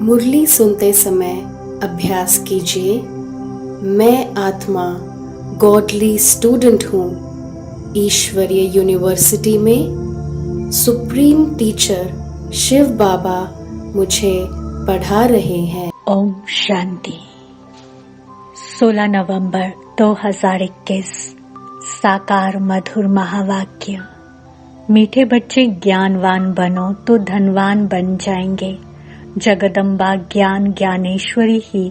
मुरली सुनते समय अभ्यास कीजिए। मैं आत्मा गॉडली स्टूडेंट हूँ। ईश्वरीय यूनिवर्सिटी में सुप्रीम टीचर शिव बाबा मुझे पढ़ा रहे हैं। ओम शांति। 16 नवंबर 2021। साकार मधुर महावाक्य। मीठे बच्चे ज्ञानवान बनो तो धनवान बन जाएंगे। जगदम्बा ज्ञान ज्ञानेश्वरी ही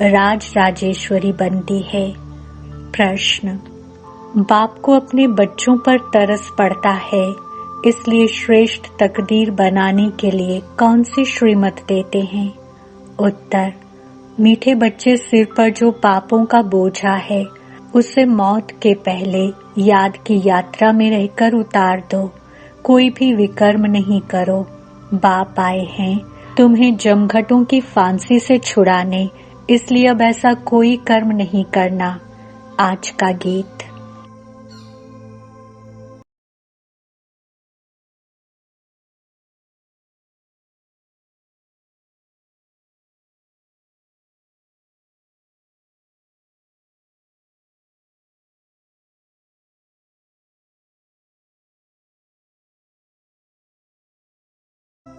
राज राजेश्वरी बनती है। प्रश्न। बाप को अपने बच्चों पर तरस पड़ता है, इसलिए श्रेष्ठ तकदीर बनाने के लिए कौन सी श्रीमत देते हैं? उत्तर। मीठे बच्चे सिर पर जो पापों का बोझा है उसे मौत के पहले याद की यात्रा में रहकर उतार दो। कोई भी विकर्म नहीं करो। बाप आए हैं तुम्हें जमघटों की फांसी से छुड़ाने, इसलिए अब ऐसा कोई कर्म नहीं करना। आज का गीत।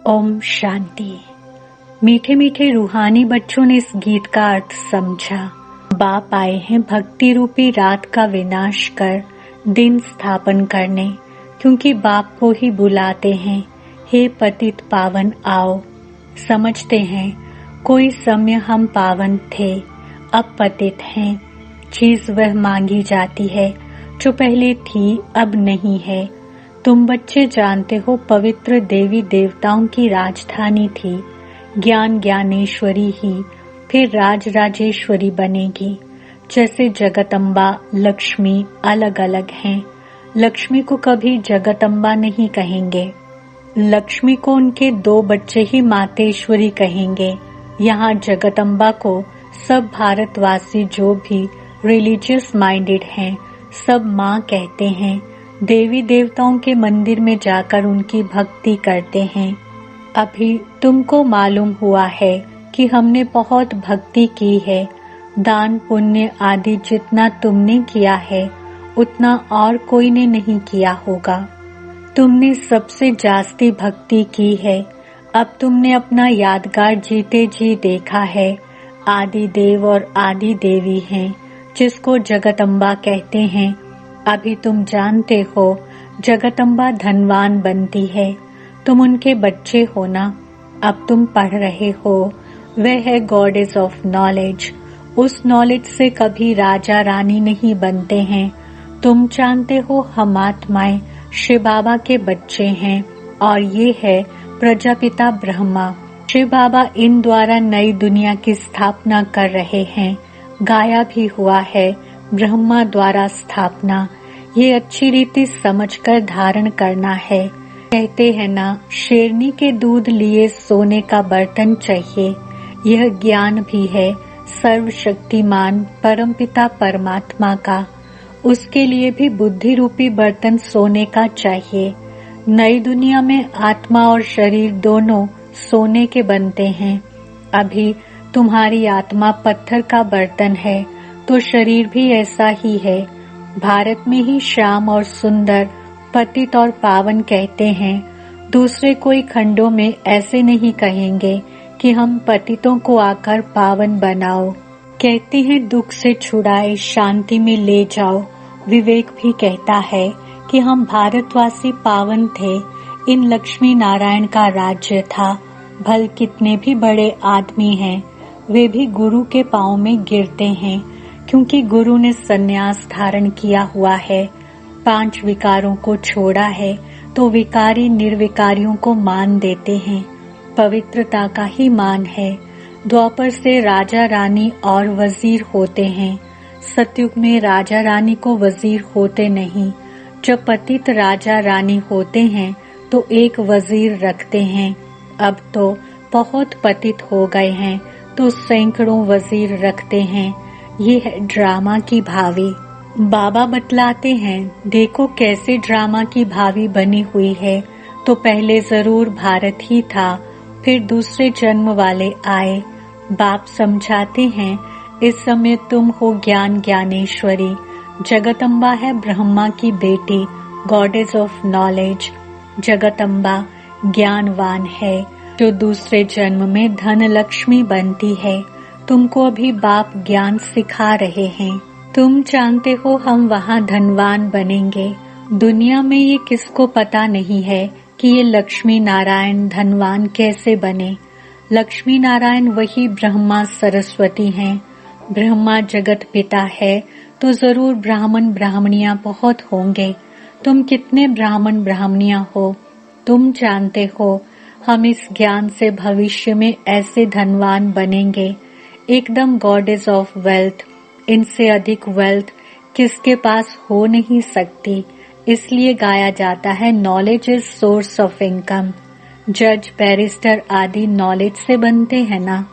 ओम शांति। मीठे मीठे रूहानी बच्चों ने इस गीत का अर्थ समझा। बाप आए हैं भक्ति रूपी रात का विनाश कर दिन स्थापन करने, क्योंकि बाप को ही बुलाते हैं, हे पतित पावन आओ। समझते हैं कोई समय हम पावन थे, अब पतित हैं। चीज वह मांगी जाती है जो पहले थी अब नहीं है। तुम बच्चे जानते हो पवित्र देवी देवताओं की राजधानी थी। ज्ञान ज्ञानेश्वरी ही फिर राज राजेश्वरी बनेगी। जैसे जगदम्बा लक्ष्मी अलग अलग हैं। लक्ष्मी को कभी जगदम्बा नहीं कहेंगे। लक्ष्मी को उनके 2 बच्चे ही मातेश्वरी कहेंगे। यहाँ जगदम्बा को सब भारतवासी जो भी रिलीजियस माइंडेड हैं सब माँ कहते हैं। देवी देवताओं के मंदिर में जाकर उनकी भक्ति करते हैं। अभी तुमको मालूम हुआ है कि हमने बहुत भक्ति की है। दान पुण्य आदि जितना तुमने किया है उतना और कोई ने नहीं किया होगा। तुमने सबसे जास्ती भक्ति की है। अब तुमने अपना यादगार जीते जी देखा है। आदि देव और आदि देवी हैं जिसको जगदम्बा कहते हैं। अभी तुम जानते हो जगदम्बा धनवान बनती है। तुम उनके बच्चे हो ना। अब तुम पढ़ रहे हो। वह है गॉडेस ऑफ नॉलेज। उस नॉलेज से कभी राजा रानी नहीं बनते हैं। तुम जानते हो हम आत्माएं शिव बाबा के बच्चे हैं और ये है प्रजापिता ब्रह्मा। शिव बाबा इन द्वारा नई दुनिया की स्थापना कर रहे हैं। गाया भी हुआ है ब्रह्मा द्वारा स्थापना। ये अच्छी रीति समझकर धारण करना है। कहते हैं ना शेरनी के दूध लिए सोने का बर्तन चाहिए। यह ज्ञान भी है सर्वशक्तिमान परमपिता परमात्मा का। उसके लिए भी बुद्धि रूपी बर्तन सोने का चाहिए। नई दुनिया में आत्मा और शरीर दोनों सोने के बनते हैं। अभी तुम्हारी आत्मा पत्थर का बर्तन है तो शरीर भी ऐसा ही है। भारत में ही श्याम और सुंदर पतित और पावन कहते हैं। दूसरे कोई खंडों में ऐसे नहीं कहेंगे कि हम पतितों को आकर पावन बनाओ। कहते हैं दुख से छुड़ाए शांति में ले जाओ। विवेक भी कहता है कि हम भारतवासी पावन थे। इन लक्ष्मी नारायण का राज्य था। भल कितने भी बड़े आदमी हैं वे भी गुरु के पांव में गिरते हैं, क्योंकि गुरु ने सन्यास धारण किया हुआ है। 5 विकारों को छोड़ा है तो विकारी निर्विकारियों को मान देते हैं। पवित्रता का ही मान है। द्वापर से राजा रानी और वजीर होते हैं। सतयुग में राजा रानी को वजीर होते नहीं। जब पतित राजा रानी होते हैं तो एक वजीर रखते हैं, अब तो बहुत पतित हो गए हैं तो सैकड़ों वजीर रखते हैं। ये है ड्रामा की भावी। बाबा बतलाते हैं, देखो कैसे ड्रामा की भावी बनी हुई है। तो पहले जरूर भारत ही था, फिर दूसरे जन्म वाले आए। बाप समझाते हैं, इस समय तुम हो ज्ञान ज्ञानेश्वरी। जगदम्बा है ब्रह्मा की बेटी, गॉडेस ऑफ नॉलेज। जगदम्बा ज्ञानवान है, जो दूसरे जन्म में धन लक्ष्मी बनती है। तुमको अभी बाप ज्ञान सिखा रहे हैं। तुम जानते हो हम वहाँ धनवान बनेंगे। दुनिया में ये किसको पता नहीं है कि ये लक्ष्मी नारायण धनवान कैसे बने। लक्ष्मी नारायण वही ब्रह्मा सरस्वती हैं। ब्रह्मा जगत पिता है तो जरूर ब्राह्मण ब्राह्मणियां बहुत होंगे। तुम कितने ब्राह्मण ब्राह्मणियां हो तुम जानते हो। हम इस ज्ञान से भविष्य में ऐसे धनवान बनेंगे, एकदम गॉडेस ऑफ वेल्थ। इनसे अधिक वेल्थ किसके पास हो नहीं सकती। इसलिए गाया जाता है, knowledge is source of income. जज बैरिस्टर आदि नॉलेज से बनते हैं ना,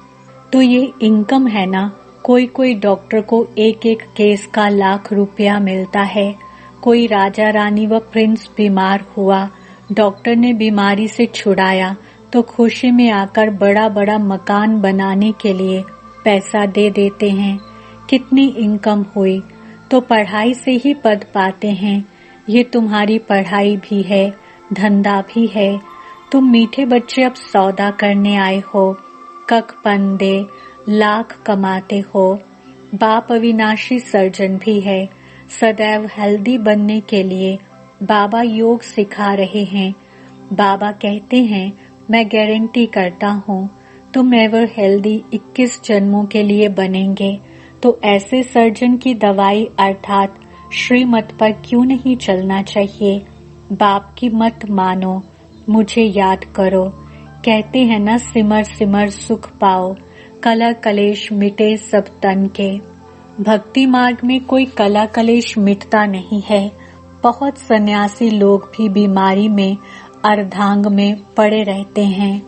तो ये इनकम है ना। कोई कोई डॉक्टर को एक एक केस का लाख रुपया मिलता है। कोई राजा रानी व प्रिंस बीमार हुआ, डॉक्टर ने बीमारी से छुड़ाया तो खुशी में आकर बड़ा बड़ा मकान बनाने के लिए पैसा दे देते हैं। कितनी इनकम हुई। तो पढ़ाई से ही पद पाते हैं। ये तुम्हारी पढ़ाई भी है, धंधा भी है। तुम मीठे बच्चे अब सौदा करने आए हो। कख पंदे लाख कमाते हो। बाप अविनाशी सर्जन भी है। सदैव हेल्दी बनने के लिए बाबा योग सिखा रहे हैं। बाबा कहते हैं, मैं गारंटी करता हूँ तुम एवर हेल्दी 21 जन्मों के लिए बनेंगे। तो ऐसे सर्जन की दवाई अर्थात श्रीमत पर क्यों नहीं चलना चाहिए। बाप की मत मानो, मुझे याद करो। कहते हैं न, सिमर सिमर सुख पाओ, कला कलेश मिटे सब तन के। भक्ति मार्ग में कोई कला कलेश मिटता नहीं है। बहुत सन्यासी लोग भी बीमारी में अर्धांग में पड़े रहते हैं,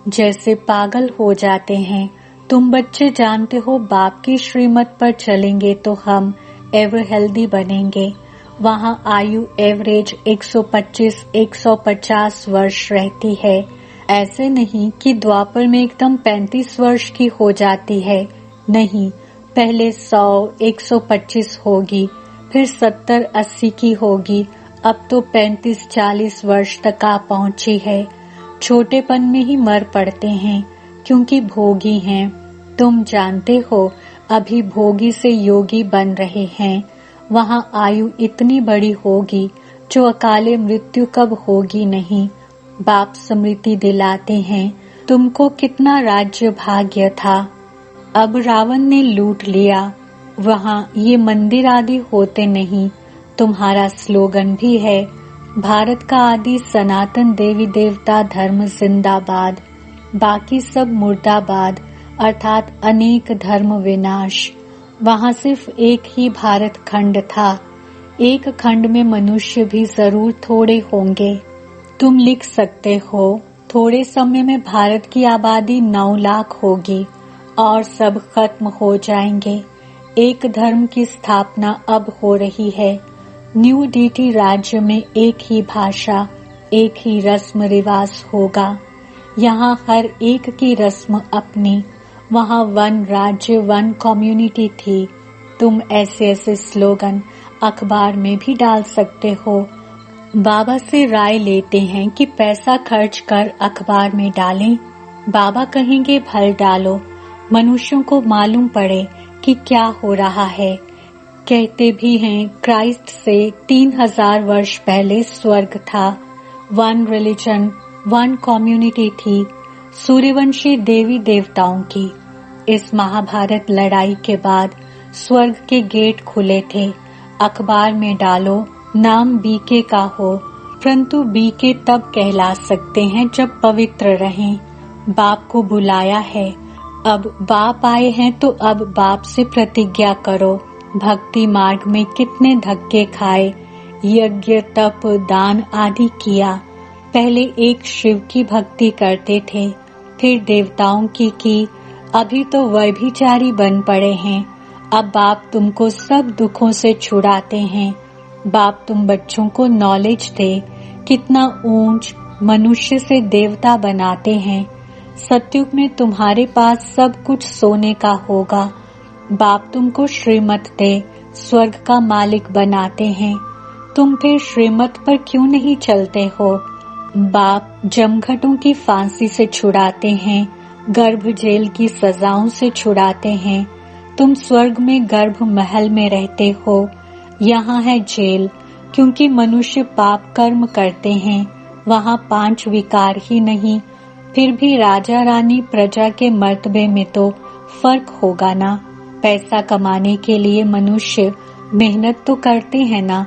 जैसे पागल हो जाते हैं। तुम बच्चे जानते हो, बाप की श्रीमत पर चलेंगे तो हम एवर हेल्दी बनेंगे। वहाँ आयु एवरेज 125-150 वर्ष रहती है। ऐसे नहीं कि द्वापर में एकदम 35 वर्ष की हो जाती है। नहीं, पहले 100-125 होगी, फिर 70-80 की होगी। अब तो 35-40 वर्ष तक आ पहुंची है। छोटेपन में ही मर पड़ते हैं, क्योंकि भोगी हैं। तुम जानते हो, अभी भोगी से योगी बन रहे हैं। वहाँ आयु इतनी बड़ी होगी जो अकाले मृत्यु कब होगी नहीं। बाप स्मृति दिलाते हैं, तुमको कितना राज्य भाग्य था, अब रावण ने लूट लिया। वहाँ ये मंदिर आदि होते नहीं। तुम्हारा स्लोगन भी है, भारत का आदि सनातन देवी देवता धर्म जिंदाबाद, बाकी सब मुर्दाबाद, अर्थात अनेक धर्म विनाश। वहाँ सिर्फ एक ही भारत खंड था। एक खंड में मनुष्य भी जरूर थोड़े होंगे। तुम लिख सकते हो, थोड़े समय में भारत की आबादी 9 लाख होगी और सब खत्म हो जाएंगे। एक धर्म की स्थापना अब हो रही है। न्यू डीटी राज्य में एक ही भाषा, एक ही रस्म रिवाज होगा। यहाँ हर एक की रस्म अपनी। वहाँ 1 राज्य 1 कम्युनिटी थी। तुम ऐसे ऐसे स्लोगन अखबार में भी डाल सकते हो। बाबा से राय लेते हैं कि पैसा खर्च कर अखबार में डालें। बाबा कहेंगे भल डालो, मनुष्यों को मालूम पड़े कि क्या हो रहा है। कहते भी हैं, क्राइस्ट से 3000 वर्ष पहले स्वर्ग था। 1 रिलीजन 1 कम्युनिटी थी, सूर्यवंशी देवी देवताओं की। इस महाभारत लड़ाई के बाद स्वर्ग के गेट खुले थे। अखबार में डालो, नाम बीके का हो, परंतु बीके तब कहला सकते हैं जब पवित्र रहें। बाप को बुलाया है, अब बाप आए हैं तो अब बाप से प्रतिज्ञा करो। भक्ति मार्ग में कितने धक्के खाए, यज्ञ तप दान आदि किया। पहले एक शिव की भक्ति करते थे, फिर देवताओं की, अभी तो व्यभिचारी बन पड़े हैं। अब बाप तुमको सब दुखों से छुड़ाते हैं। बाप तुम बच्चों को नॉलेज दे, कितना ऊंच मनुष्य से देवता बनाते हैं। सतयुग में तुम्हारे पास सब कुछ सोने का होगा। बाप तुमको श्रीमत दे, स्वर्ग का मालिक बनाते हैं। तुम फिर श्रीमत पर क्यों नहीं चलते हो? बाप जमघटों की फांसी से छुड़ाते हैं, गर्भ जेल की सजाओं से छुड़ाते हैं। तुम स्वर्ग में गर्भ महल में रहते हो, यहाँ है जेल, क्योंकि मनुष्य पाप कर्म करते हैं। वहाँ 5 विकार ही नहीं, फिर भी राजा रानी प्रजा के मर्तबे में तो फर्क होगा ना। पैसा कमाने के लिए मनुष्य मेहनत तो करते हैं ना।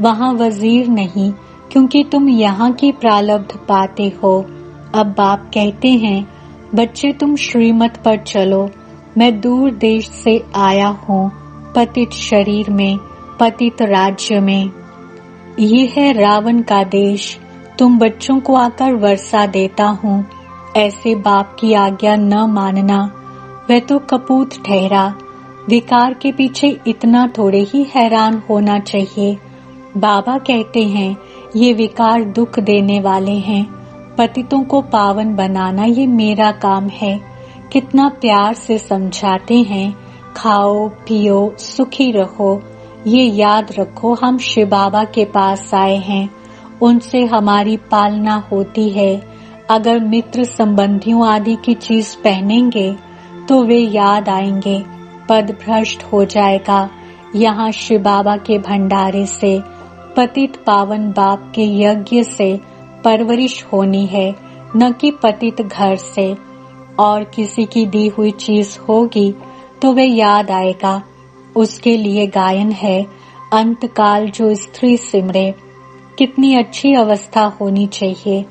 वहाँ वजीर नहीं, क्योंकि तुम यहाँ की प्रारब्ध पाते हो। अब बाप कहते हैं, बच्चे तुम श्रीमत पर चलो। मैं दूर देश से आया हूँ, पतित शरीर में, पतित राज्य में। ये है रावण का देश, तुम बच्चों को आकर वर्षा देता हूँ। ऐसे बाप की आज्ञा न मानना, वह तो कपूत ठहरा। विकार के पीछे इतना थोड़े ही हैरान होना चाहिए। बाबा कहते हैं, ये विकार दुख देने वाले हैं। पतितों को पावन बनाना ये मेरा काम है। कितना प्यार से समझाते हैं, खाओ पियो सुखी रहो। ये याद रखो, हम शिव बाबा के पास आए हैं, उनसे हमारी पालना होती है। अगर मित्र संबंधियों आदि की चीज पहनेंगे तो वे याद आएंगे, पद भ्रष्ट हो जाएगा। यहाँ शिव बाबा के भंडारे से, पतित पावन बाप के यज्ञ से परवरिश होनी है, न कि पतित घर से। और किसी की दी हुई चीज होगी तो वे याद आएगा। उसके लिए गायन है, अंतकाल जो स्त्री सिमरे। कितनी अच्छी अवस्था होनी चाहिए।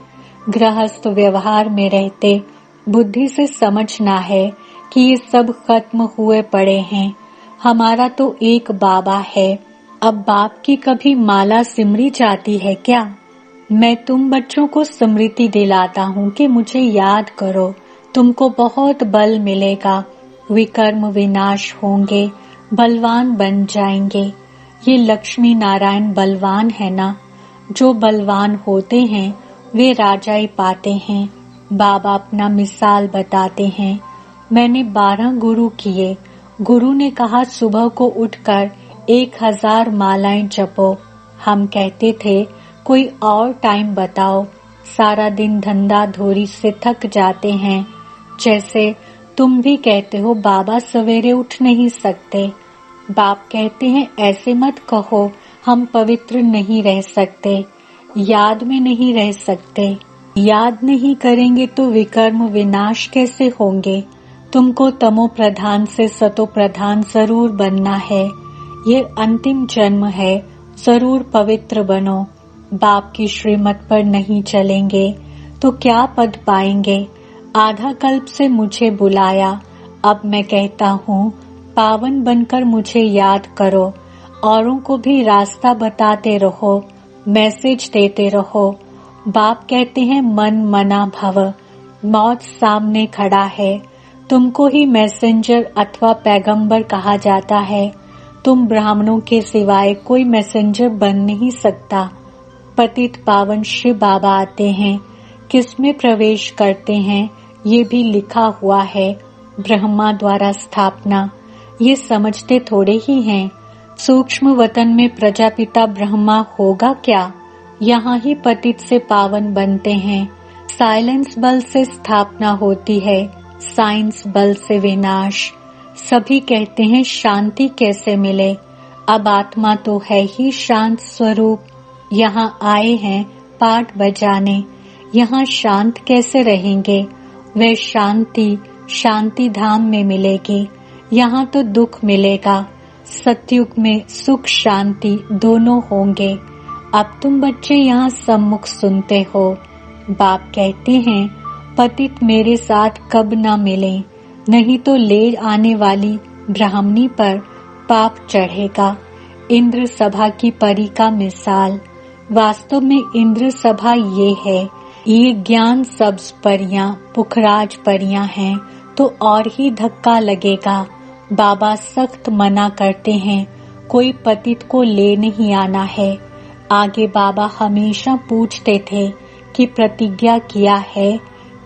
गृहस्थ व्यवहार में रहते बुद्धि से समझना है कि ये सब खत्म हुए पड़े हैं। हमारा तो एक बाबा है। अब बाप की कभी माला सिमरी जाती है क्या? मैं तुम बच्चों को स्मृति दिलाता हूँ कि मुझे याद करो, तुमको बहुत बल मिलेगा। विकर्म विनाश होंगे, बलवान बन जाएंगे। ये लक्ष्मी नारायण बलवान है ना। जो बलवान होते हैं वे राजाई पाते हैं। बाबा अपना मिसाल बताते हैं। मैंने 12 गुरु किए। गुरु ने कहा सुबह को उठकर 1000 मालाएं जपो। हम कहते थे कोई और टाइम बताओ। सारा दिन धंधा धोरी से थक जाते हैं। जैसे तुम भी कहते हो बाबा सवेरे उठ नहीं सकते। बाप कहते हैं ऐसे मत कहो, हम पवित्र नहीं रह सकते, याद में नहीं रह सकते। याद नहीं करेंगे तो विकर्म विनाश कैसे होंगे? तुमको तमो प्रधान से सतो प्रधान जरूर बनना है। ये अंतिम जन्म है, जरूर पवित्र बनो। बाप की श्रीमत पर नहीं चलेंगे तो क्या पद पाएंगे? आधा कल्प से मुझे बुलाया, अब मैं कहता हूँ पावन बनकर मुझे याद करो। औरों को भी रास्ता बताते रहो, मैसेज देते रहो। बाप कहते हैं मन मना भव। मौत सामने खड़ा है, तुमको ही मैसेंजर अथवा पैगंबर कहा जाता है। तुम ब्राह्मणों के सिवाय कोई मैसेंजर बन नहीं सकता। पतित पावन शिव बाबा आते हैं, किसमें प्रवेश करते हैं ये भी लिखा हुआ है। ब्रह्मा द्वारा स्थापना, ये समझते थोड़े ही हैं। सूक्ष्म वतन में प्रजापिता ब्रह्मा होगा क्या? यहाँ ही पतित से पावन बनते हैं। साइलेंस बल से स्थापना होती है, साइंस बल से विनाश। सभी कहते हैं शांति कैसे मिले? अब आत्मा तो है ही शांत स्वरूप। यहाँ आए हैं पाठ बजाने, यहाँ शांत कैसे रहेंगे? वह शांति शांति धाम में मिलेगी, यहाँ तो दुख मिलेगा। सतयुग में सुख शांति दोनों होंगे। अब तुम बच्चे यहाँ सम्मुख सुनते हो। बाप कहते हैं पतित मेरे साथ कब न मिले, नहीं तो ले आने वाली ब्राह्मणी पर पाप चढ़ेगा। इंद्र सभा की परी का मिसाल। वास्तव में इंद्र सभा ये है, ये ज्ञान सब्ज परियां, पुखराज परियां हैं तो और ही धक्का लगेगा। बाबा सख्त मना करते हैं, कोई पतित को ले नहीं आना है। आगे बाबा हमेशा पूछते थे कि प्रतिज्ञा किया है,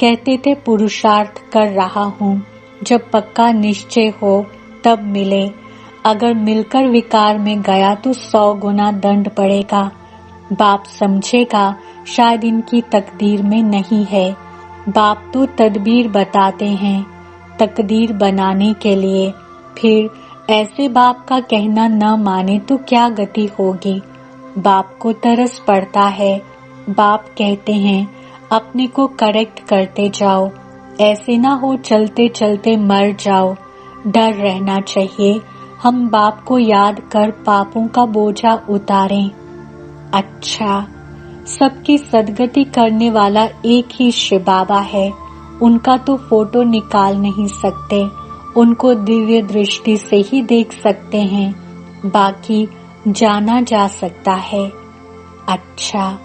कहते थे पुरुषार्थ कर रहा हूँ, जब पक्का निश्चय हो तब मिले। अगर मिलकर विकार में गया तो 100 गुना दंड पड़ेगा। बाप समझेगा शायद इनकी तकदीर में नहीं है। बाप तो तदबीर बताते हैं तकदीर बनाने के लिए। फिर ऐसे बाप का कहना न माने तो क्या गति होगी। बाप को तरस पड़ता है। बाप कहते हैं अपने को करेक्ट करते जाओ, ऐसे ना हो चलते चलते मर जाओ। डर रहना चाहिए। हम बाप को याद कर पापों का बोझा उतारें। अच्छा, सबकी सदगति करने वाला एक ही शिव बाबा है। उनका तो फोटो निकाल नहीं सकते, उनको दिव्य दृष्टि से ही देख सकते हैं, बाकी जाना जा सकता है। अच्छा,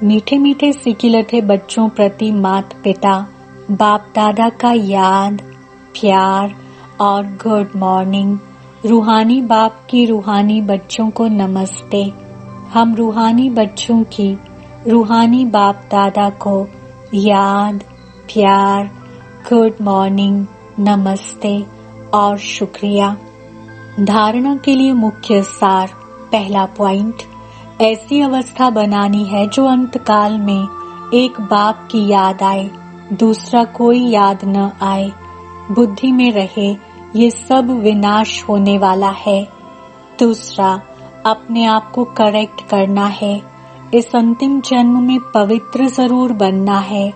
मीठे मीठे सिकिलते बच्चों प्रति माता पिता बाप दादा का याद, प्यार और गुड मॉर्निंग। रूहानी बाप की रूहानी बच्चों को नमस्ते। हम रूहानी बच्चों की रूहानी बाप दादा को याद, प्यार, गुड मॉर्निंग, नमस्ते और शुक्रिया। धारणा के लिए मुख्य सार। पहला पॉइंट, ऐसी अवस्था बनानी है जो अंतकाल में एक बाप की याद आए, दूसरा कोई याद न आए। बुद्धि में रहे ये सब विनाश होने वाला है। दूसरा, अपने आप को करेक्ट करना है। इस अंतिम जन्म में पवित्र जरूर बनना है।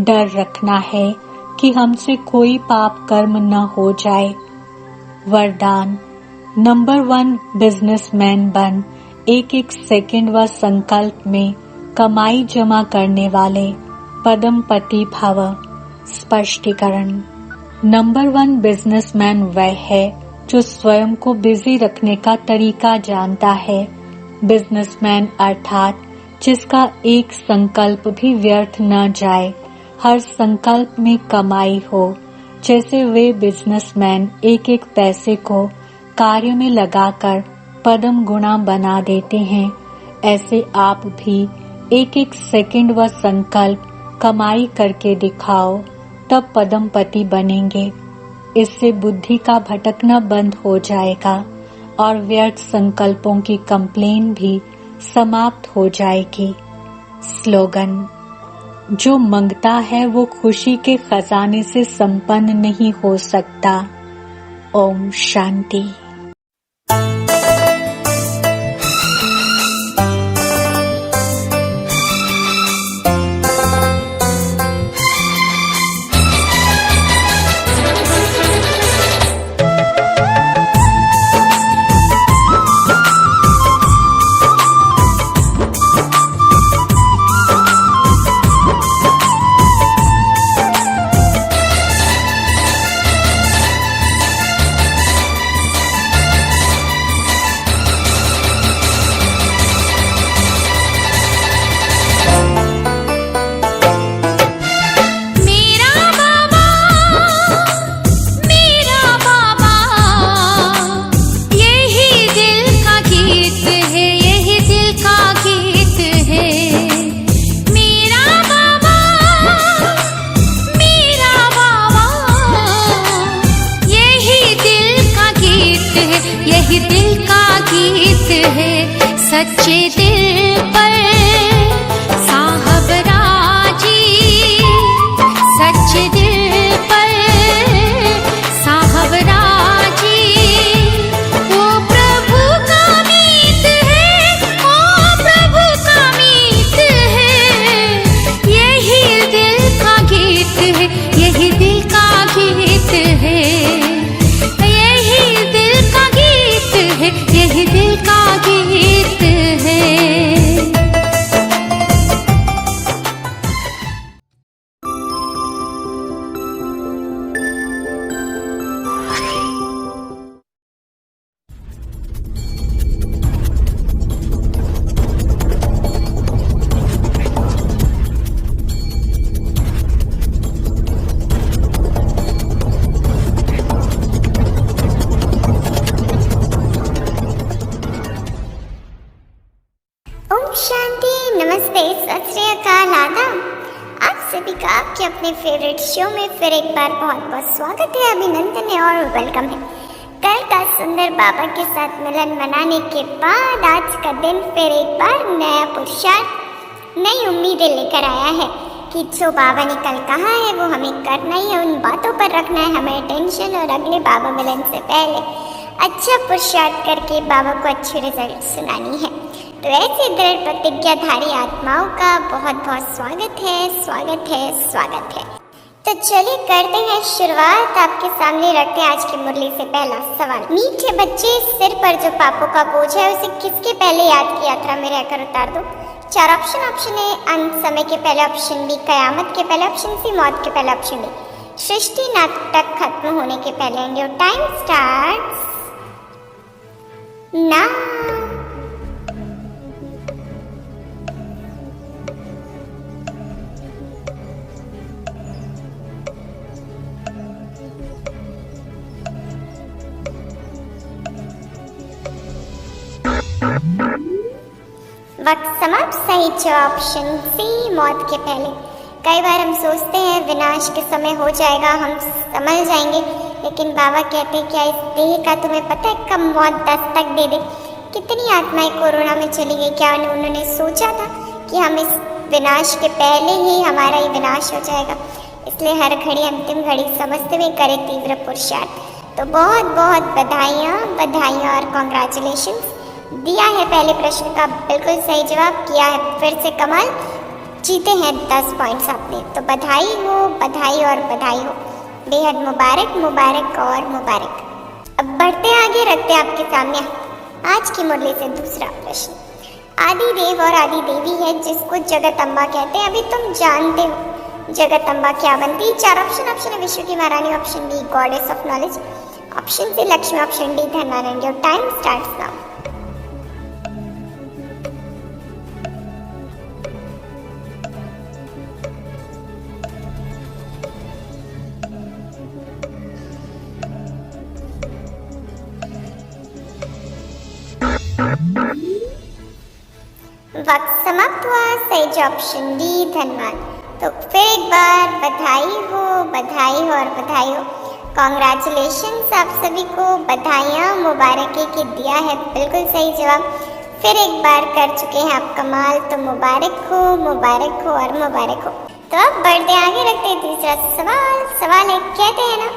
डर रखना है कि हमसे कोई पाप कर्म न हो जाए। वरदान, नंबर 1 बिजनेसमैन बन। एक एक सेकंड व संकल्प में कमाई जमा करने वाले पदमपति भव। स्पष्टीकरण, नंबर 1 बिजनेसमैन वह है जो स्वयं को बिजी रखने का तरीका जानता है। बिजनेसमैन अर्थात जिसका एक संकल्प भी व्यर्थ न जाए, हर संकल्प में कमाई हो। जैसे वे बिजनेसमैन एक एक पैसे को कार्य में लगाकर पदम गुणा बना देते हैं, ऐसे आप भी एक एक सेकंड व संकल्प कमाई करके दिखाओ, तब पदमपति बनेंगे। इससे बुद्धि का भटकना बंद हो जाएगा और व्यर्थ संकल्पों की कंप्लेन भी समाप्त हो जाएगी। स्लोगन, जो मांगता है वो खुशी के खजाने से संपन्न नहीं हो सकता। ओम शांति। नमस्ते, सत श्री अकाल, आदाब। आप सभी का आपके अपने फेवरेट शो में फिर एक बार बहुत बहुत स्वागत है, अभिनंदन है और वेलकम है। कल का सुंदर बाबा के साथ मिलन मनाने के बाद आज का दिन फिर एक बार नया पुरुषार्थ, नई उम्मीदें लेकर आया है कि जो बाबा ने कल कहा है वो हमें करना ही है, उन बातों पर रखना है हमें अटेंशन और अगले बाबा मिलन से पहले अच्छा पुरुषार्थ करके बाबा को अच्छे रिजल्ट सुनानी है। तो ऐसे दृढ़ प्रतिज्ञाधारी आत्माओं का बहुत बहुत स्वागत है। तो चलिए करते हैं शुरुआत। आपके सामने रखते हैं आज की मुरली से पहला सवाल। मीठे बच्चे, सिर पर जो पापों का बोझ है उसे किसके पहले याद की यात्रा में रहकर उतार दो। 4 ऑप्शन। ऑप्शन ए अंत समय के पहले, ऑप्शन बी कयामत के पहले, ऑप्शन सी मौत के पहले, ऑप्शन डी सृष्टि नाटक खत्म होने के पहले। And your time starts now. वक्त समाप्त। सही जवाब ऑप्शन सी मौत के पहले। कई बार हम सोचते हैं विनाश के समय हो जाएगा, हम संभल जाएंगे, लेकिन बाबा कहते हैं क्या इस देह का तुम्हें पता है कब मौत दस्तक दे दे। कितनी आत्माएं कोरोना में चली गई, क्या उन्होंने सोचा था कि हम इस विनाश के पहले ही हमारा ही विनाश हो जाएगा। इसलिए हर घड़ी अंतिम घड़ी समझते हुए करें तीव्र पुरुषार्थ। तो बहुत बहुत बधाइयाँ और कॉन्ग्रेचुलेशन। दिया है पहले प्रश्न का बिल्कुल सही जवाब, किया है फिर से कमाल, जीते हैं 10 पॉइंट्स आपने। तो बधाई और बधाई हो, बेहद मुबारक और मुबारक। अब बढ़ते आगे, रखते आपके सामने आज की मुरली से दूसरा प्रश्न। आदि देव और आदि देवी है जिसको जगत अम्बा कहते हैं, अभी तुम जानते हो जगत अम्बा क्या बनती है। 4 ऑप्शन। ऑप्शन है विश्व की महारानी, option B goddess of knowledge, option C Lakshmi, option D धनवान। Your time starts now. वक्त समाप्त हुआ। सही ऑप्शन डी धनवान। तो फिर एक बार बधाई हो और बधाई हो, कॉन्ग्रेचुलेशंस आप सभी को, बधाइयाँ, मुबारक कि दिया है बिल्कुल सही जवाब। फिर एक बार कर चुके हैं आप कमाल, तो मुबारक हो और मुबारक हो। तो अब बढ़ते आगे, रखते हैं तीसरा सवाल है, कहते हैं ना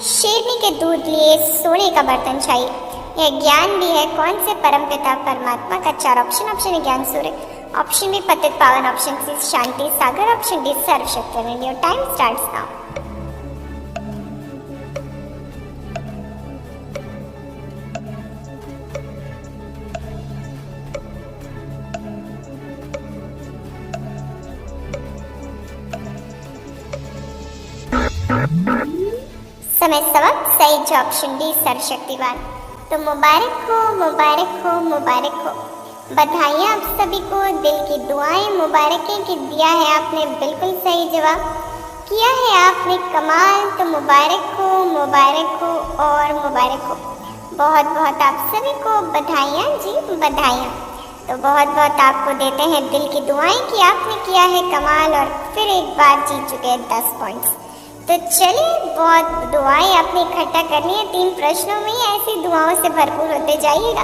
शेरनी के दूध लिए सोने का बर्तन चाहिए, यह ज्ञान भी है कौन से परमपिता परमात्मा का। 4 ऑप्शन। ऑप्शन ए ज्ञान सूर्य, ऑप्शन बी पतित पावन, ऑप्शन सी शांति सागर, ऑप्शन डी सर्वशक्तिमान। Your time starts now. समय समाप्त। सही ऑप्शन डी सर्वशक्तिमान। तो मुबारक हो। बधाइयाँ आप सभी को, दिल की दुआएं, मुबारक है कि दिया है आपने बिल्कुल सही जवाब, किया है आपने कमाल। तो मुबारक हो और मुबारक हो। बहुत बहुत आप सभी को बधाइयाँ जी, बधाइयाँ। तो बहुत बहुत आपको देते हैं दिल की दुआएं कि आपने किया है कमाल और फिर एक बार जीत चुके हैं 10 पॉइंट्स। तो चलिए, बहुत दुआएं आपने इकट्ठा करनी है 3 प्रश्नों में, ऐसी दुआओं से भरपूर होते जाइएगा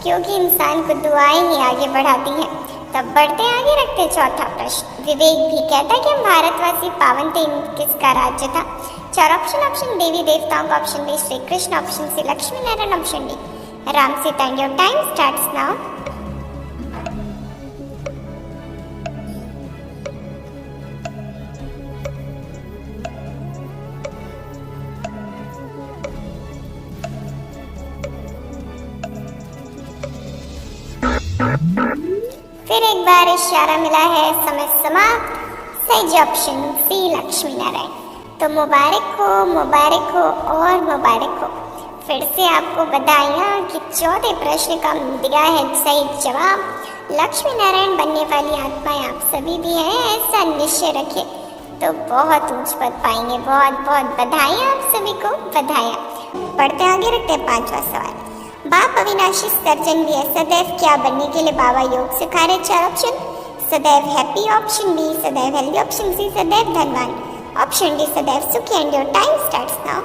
क्योंकि इंसान को दुआएं ही आगे बढ़ाती हैं। तब बढ़ते आगे, रखते चौथा प्रश्न। विवेक भी कहता कि हम भारतवासी पावन थे, किसका राज्य था। 4 ऑप्शन। ऑप्शन देवी देवताओं का, option B Shri Krishna, option C Lakshmi Narayan, option D Ram Sita. Your time starts now. फिर एक बार इशारा मिला है, समय समाप्त। सही ऑप्शन सी लक्ष्मी नारायण। तो मुबारक हो और मुबारक हो। फिर से आपको बधाइयाँ कि 14 प्रश्न का दिया है सही जवाब। लक्ष्मी नारायण बनने वाली आत्माएं आप सभी भी हैं, ऐसा निश्चय रखें तो बहुत ऊंच पद पाएंगे। बहुत बहुत बधाइयाँ आप सभी को, बधाइयाँ। पढ़ते आगे, रखते हैं 5वां सवाल। बाप अविनाशी सर्जन भी है, सदैव क्या बनने के लिए बाबा योग सिखा रहे। 4 ऑप्शन। सदैव हैप्पी, ऑप्शन बी सदैव हेल्दी, ऑप्शन सी सदैव धनवान, ऑप्शन डी सदैव सुखी। And your time starts now.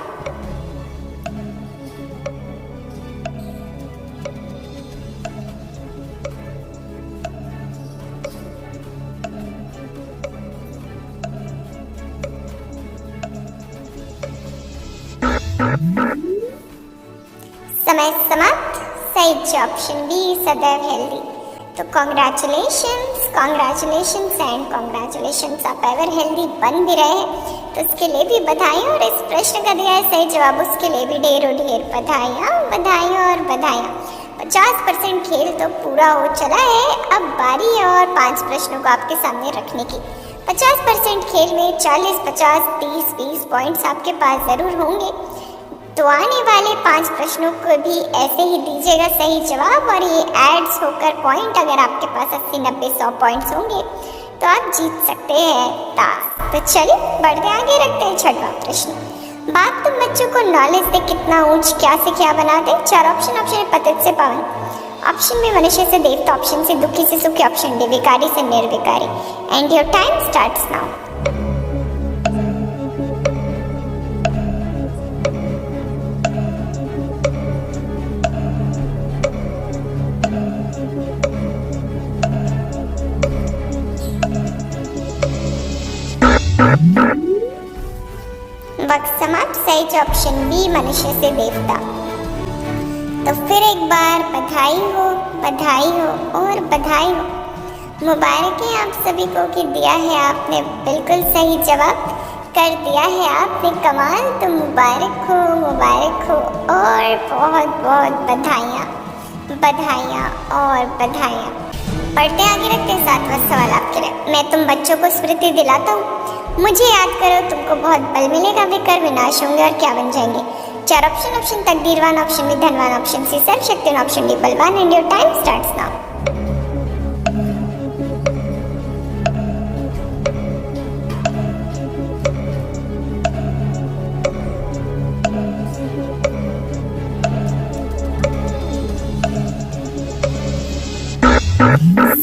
समय समाप्त। सही ऑप्शन बी सदैव हेल्दी। तो कॉन्ग्रेचुलेशंस एंड कॉन्ग्रेचुलेशंस, आप एवर हेल्दी बन भी रहे हैं तो उसके लिए भी बधाई। और इस प्रश्न का दिया है सही जवाब, उसके लिए भी ढेरों ढेर बधाइयाँ और बधाइयाँ। 50% खेल तो पूरा हो चला है, अब बारी है और 5 प्रश्नों को आपके सामने रखने की। 50% खेल में 40, 50, 30, 20 पॉइंट्स आपके पास ज़रूर होंगे। तो आने वाले 5 प्रश्नों को भी ऐसे ही दीजिएगा सही जवाब, और ये एड्स होकर पॉइंट अगर आपके पास 80, 90, 100 पॉइंट्स होंगे तो आप जीत सकते हैं टास्क। तो चलिए बढ़ते आगे, रखते हैं 6वां प्रश्न। बाप तुम बच्चों को नॉलेज दे कितना ऊंच, क्या से क्या बना दे। 4 ऑप्शन। ऑप्शन ए पतित से पावन, ऑप्शन बी मनुष्य से देवता, ऑप्शन सी दुखी से सुखी, ऑप्शन डी विकारी से निर्विकारी। And your time starts now. वक्त समाप्त। सही ऑप्शन बी मनुष्य से देवता। तो फिर एक बार बधाई हो और बधाई हो। मुबारक है आप सभी को कि दिया है आपने बिल्कुल सही जवाब, कर दिया है आपने कमाल। तो मुबारक हो और बहुत बहुत बधाइयाँ और बधाइयाँ। बढ़ते आगे, रखते हैं 7वां सवाल आपके लिए। मैं तुम बच्चों को स्मृति दिलाता हूँ, मुझे याद करो तुमको बहुत बल मिलेगा, विकर विनाश होंगे और क्या बन जाएंगे। 4 ऑप्शन। ऑप्शन तकदीरवान, ऑप्शन बी धनवान, ऑप्शन सी सर्वशक्तिवान, ऑप्शन डी बलवान। And your time starts now.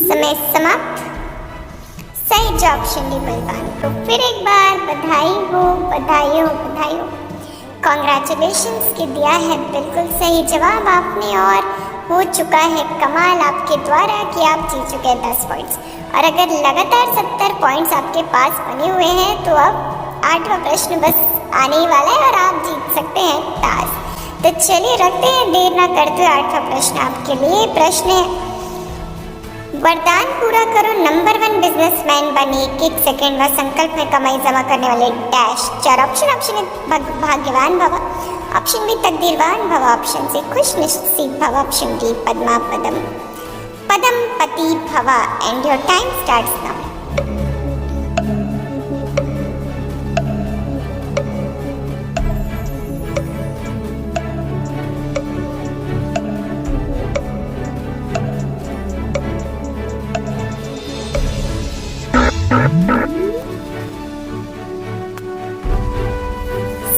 समय समाप्त। सही ऑप्शन डी बलवान। तो फिर एक बार बधाई हो। कॉन्ग्रेचुलेशंस के दिया है बिल्कुल सही जवाब आपने, और हो चुका है कमाल आपके द्वारा कि आप जीत चुके हैं 10 पॉइंट्स। और अगर लगातार 70 पॉइंट्स आपके पास बने हुए हैं तो अब 8वां प्रश्न बस आने ही वाला है और आप जीत सकते हैं टास्क। तो चलिए रखते हैं देर ना करते हुए 8वां प्रश्न आपके लिए। प्रश्न है, वरदान पूरा करो, नंबर 1 बिजनेसमैन बने 1 सेकेंड व संकल्प में कमाई जमा करने वाले डैश। 4 ऑप्शन। ऑप्शन ए भाग्यवान भव, ऑप्शन बी तकदीरवान भव, ऑप्शन सी खुश नसीब भव, ऑप्शन डी पद्मा पदम पति भव। And your time starts now.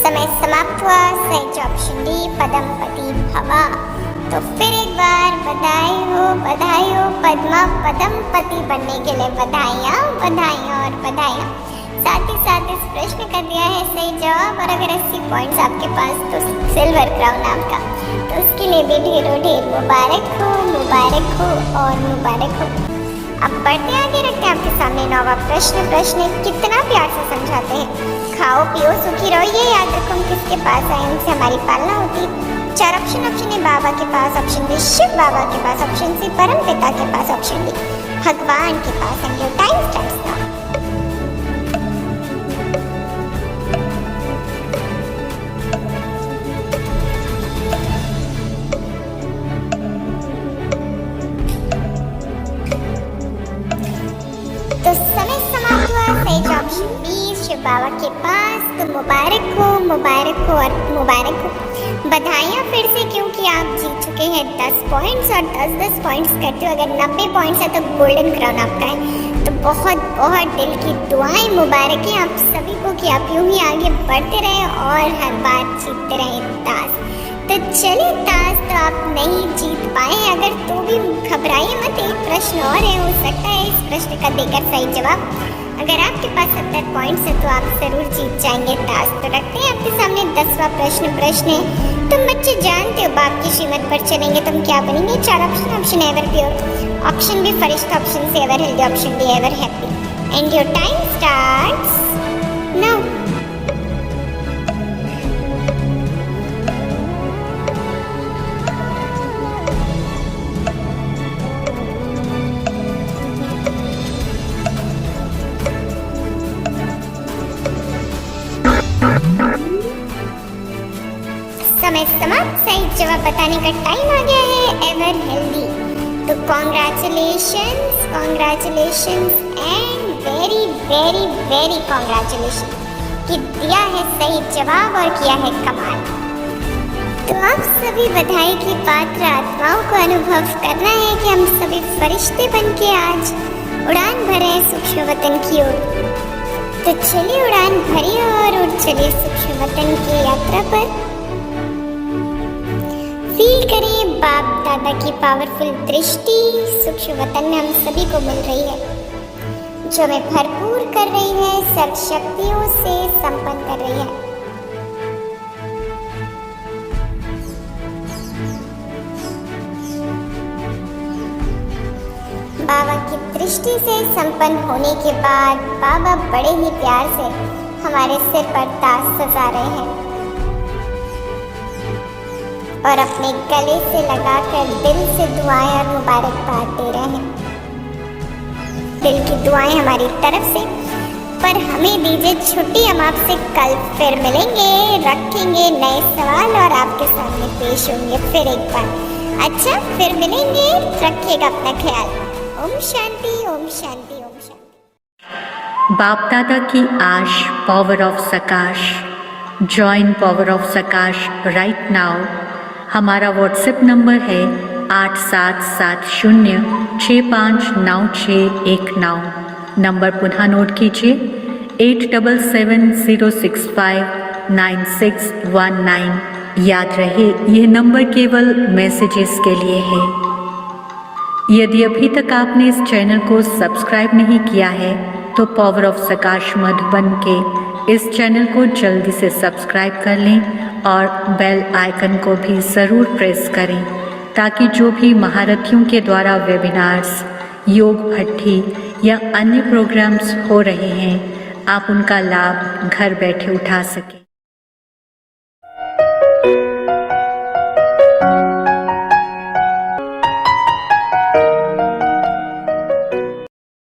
समय समाप्त हुआ। सही ऑप्शन डी पद्मपति भवा। तो फिर एक बार बधाई हो पद्मा पद्मपति बनने के लिए बधाइयाँ और बधाइयाँ। साथ ही साथ इस प्रश्न का दिया है सही जवाब, और अगर 80 पॉइंट्स आपके पास तो सिल्वर क्राउन आपका, तो उसके लिए भी ढेरों ढेर मुबारक हो और मुबारक हो। अब बढ़ते आगे, रखते हैं आपके सामने 9वां प्रश्न कितना प्यार से समझाते हैं। खाओ पियो सुखी रहो, ये याद रखो हम किसके पास आए, उनसे हमारी पालना होती। 4 ऑप्शन। ऑप्शन ए बाबा के पास, ऑप्शन बी शिव बाबा के पास, ऑप्शन सी परम पिता के पास, ऑप्शन डी भगवान के पास। And your time starts now. तो समय समाप्त हुआ। सही ऑप्शन बी शिव बाबा के पास। तो मुबारक हो और मुबारक हो। बधाइयाँ फिर से, क्योंकि आप जीत चुके हैं 10 पॉइंट्स, और 10 पॉइंट्स करते हो अगर 90 पॉइंट्स है तो गोल्डन क्राउन आपका है। तो बहुत बहुत दिल की दुआएं, मुबारकें आप सभी को कि आप यूं ही आगे बढ़ते रहे और हर बार जीतते रहे टास्क। तो चलिए ताश तो आप नहीं जीत पाए, अगर तो भी घबराइए मत, एक प्रश्न और है, हो सकता है इस प्रश्न का देकर सही जवाब। अगर आपके पास 70 पॉइंट्स है तो आप जरूर जीत जाएंगे ताश। तो रखते हैं आपके सामने 10वां प्रश्न है, तुम बच्चे जानते हो बाप की श्रीमत पर चलेंगे तुम क्या बनेंगे? 4 option. Option ever pure, option B फरिश्ता, option C ever healthy, option D ever happy. And your time starts now. समय समाप्त। सही जवाब बताने का टाइम आ गया है, एवर हेल्दी। तो congratulations and very very very congratulation कि दिया है सही जवाब और किया है कमाल। तो आप सभी बधाई की पात्र आत्माओं को अनुभव करना है कि हम सभी फरिश्ते बनके आज उड़ान भरे सूक्ष्म वतन की ओर। तो चलिए उड़ान भरिए और उड़ चलिए सूक्ष्म वतन की यात्रा पर। फील करिए बाप दादा की पावरफुल दृष्टि सूक्ष्म वतन में हम सभी को मिल रही है, जो हमें भरपूर कर रही है, सर्व शक्तियों से संपन्न कर रही है। बाबा की दृष्टि से संपन्न होने के बाद बाबा बड़े ही प्यार से हमारे सिर पर ताज सजा रहे हैं और अपने गले से लगाकर दिल से दुआएं और मुबारकबाद दे रहे हैं। दिल की दुआएं हमारी तरफ से, पर हमें दीजिए छुट्टी, हम आपसे कल फिर मिलेंगे, रखेंगे नए सवाल और आपके सामने पेश होंगे फिर एक बार। अच्छा, फिर मिलेंगे, रखिएगा अपना ख्याल। ओम शांति, ओम शांति, ओम शांति। बाप दादा की आश, power of सकाश। Join power of सकाश right now. हमारा व्हाट्सएप नंबर है 8770659619। नंबर पुनः नोट कीजिए 8770659619। याद रहे यह नंबर केवल मैसेजेस के लिए है। यदि अभी तक आपने इस चैनल को सब्सक्राइब नहीं किया है तो पावर ऑफ सकाश मधुबन के इस चैनल को जल्दी से सब्सक्राइब कर लें और बेल आइकन को भी ज़रूर प्रेस करें ताकि जो भी महारथियों के द्वारा वेबिनार्स, योग भट्ठी या अन्य प्रोग्राम्स हो रहे हैं आप उनका लाभ घर बैठे उठा सकें।